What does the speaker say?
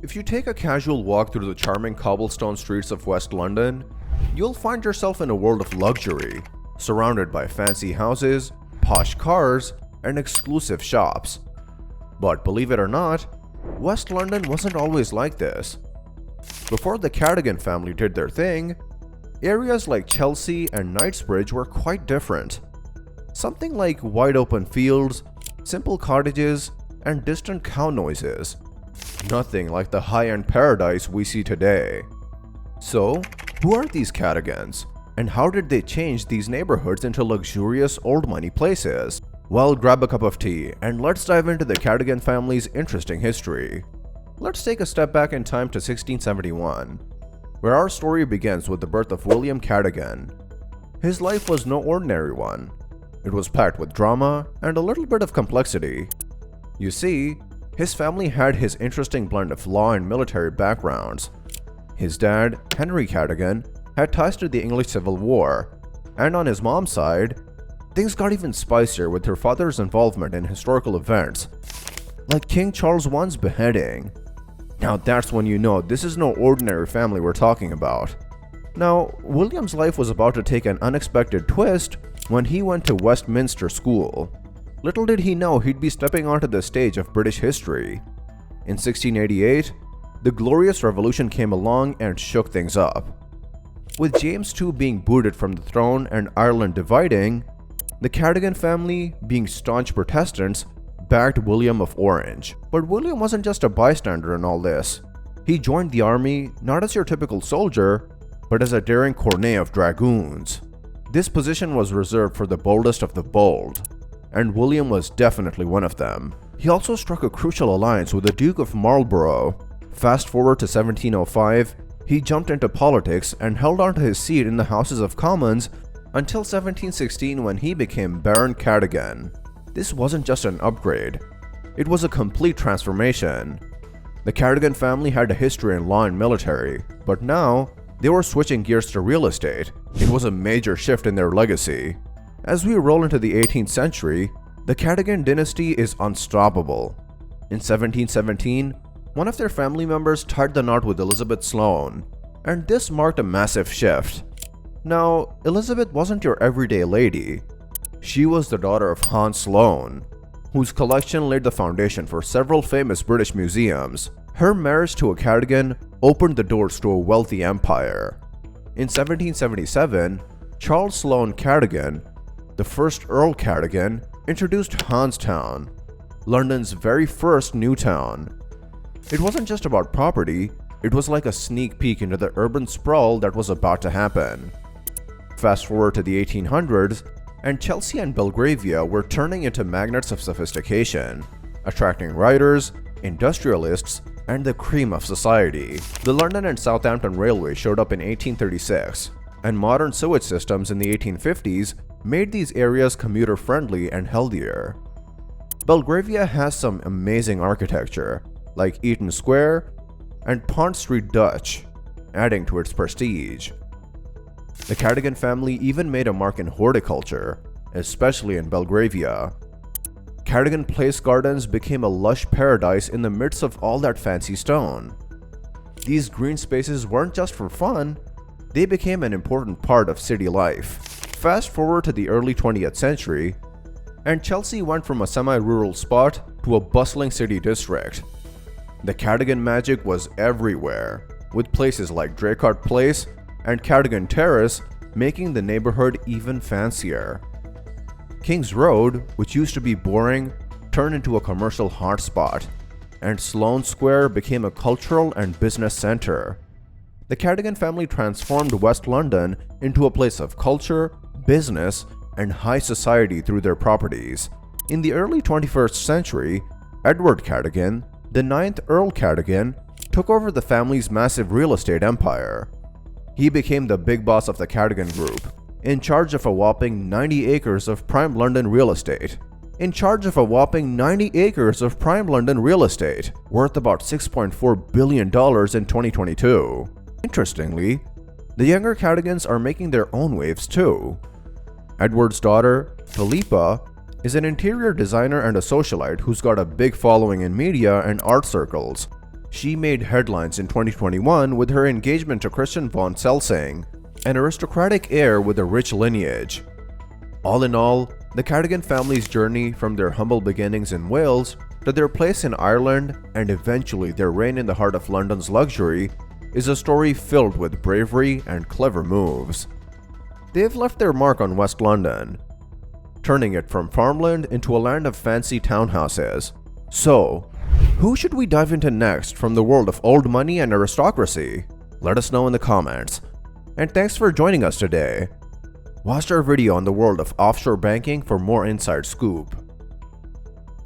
If you take a casual walk through the charming cobblestone streets of West London, you'll find yourself in a world of luxury, surrounded by fancy houses, posh cars, and exclusive shops. But believe it or not, West London wasn't always like this. Before the Cadogan family did their thing, areas like Chelsea and Knightsbridge were quite different. Something like wide open fields, simple cottages, and distant cow noises. Nothing like the high-end paradise we see today. So, who are these Cadogans? And how did they change these neighborhoods into luxurious old money places? Well, grab a cup of tea and let's dive into the Cadogan family's interesting history. Let's take a step back in time to 1671, where our story begins with the birth of William Cadogan. His life was no ordinary one. It was packed with drama and a little bit of complexity. You see, his family had his interesting blend of law and military backgrounds. His dad, Henry Cadogan, had ties to the English Civil War, and on his mom's side, things got even spicier with her father's involvement in historical events, like King Charles I's beheading. Now that's when you know this is no ordinary family we're talking about. Now, William's life was about to take an unexpected twist when he went to Westminster School. Little did he know he'd be stepping onto the stage of British history. In 1688, the Glorious Revolution came along and shook things up. With James II being booted from the throne and Ireland dividing, the Cadogan family, being staunch Protestants, backed William of Orange. But William wasn't just a bystander in all this. He joined the army not as your typical soldier, but as a daring cornet of dragoons. This position was reserved for the boldest of the bold, and William was definitely one of them. He also struck a crucial alliance with the Duke of Marlborough. Fast forward to 1705, he jumped into politics and held on to his seat in the Houses of Commons until 1716 when he became Baron Cadogan. This wasn't just an upgrade, it was a complete transformation. The Cadogan family had a history in law and military, but now they were switching gears to real estate. It was a major shift in their legacy. As we roll into the 18th century, the Cadogan dynasty is unstoppable. In 1717, one of their family members tied the knot with Elizabeth Sloane, and this marked a massive shift. Now, Elizabeth wasn't your everyday lady. She was the daughter of Hans Sloane, whose collection laid the foundation for several famous British museums. Her marriage to a Cadogan opened the doors to a wealthy empire. In 1777, Charles Sloane Cadogan, the first Earl Cadogan, introduced Hanstown, London's very first new town. It wasn't just about property, it was like a sneak peek into the urban sprawl that was about to happen. Fast forward to the 1800s, and Chelsea and Belgravia were turning into magnets of sophistication, attracting writers, industrialists, and the cream of society. The London and Southampton Railway showed up in 1836, and modern sewage systems in the 1850s made these areas commuter-friendly and healthier. Belgravia has some amazing architecture, like Eaton Square and Pont Street Dutch, adding to its prestige. The Cadogan family even made a mark in horticulture, especially in Belgravia. Cadogan Place Gardens became a lush paradise in the midst of all that fancy stone. These green spaces weren't just for fun, they became an important part of city life. Fast forward to the early 20th century, and Chelsea went from a semi-rural spot to a bustling city district. The Cadogan magic was everywhere, with places like Draycott Place and Cadogan Terrace making the neighborhood even fancier. King's Road, which used to be boring, turned into a commercial hotspot, and Sloane Square became a cultural and business center. The Cadogan family transformed West London into a place of culture, business, and high society through their properties. In the early 21st century, Edward Cadogan, the 9th Earl Cadogan, took over the family's massive real estate empire. He became the big boss of the Cadogan Group, in charge of a whopping 90 acres of prime London real estate. Worth about $6.4 billion in 2022. Interestingly, the younger Cadogans are making their own waves too. Edward's daughter, Philippa, is an interior designer and a socialite who's got a big following in media and art circles. She made headlines in 2021 with her engagement to Christian von Celsing, an aristocratic heir with a rich lineage. All in all, the Cadogan family's journey from their humble beginnings in Wales to their place in Ireland and eventually their reign in the heart of London's luxury is a story filled with bravery and clever moves. They've left their mark on West London, turning it from farmland into a land of fancy townhouses. So, who should we dive into next from the world of old money and aristocracy? Let us know in the comments. And thanks for joining us today. Watch our video on the world of offshore banking for more inside scoop.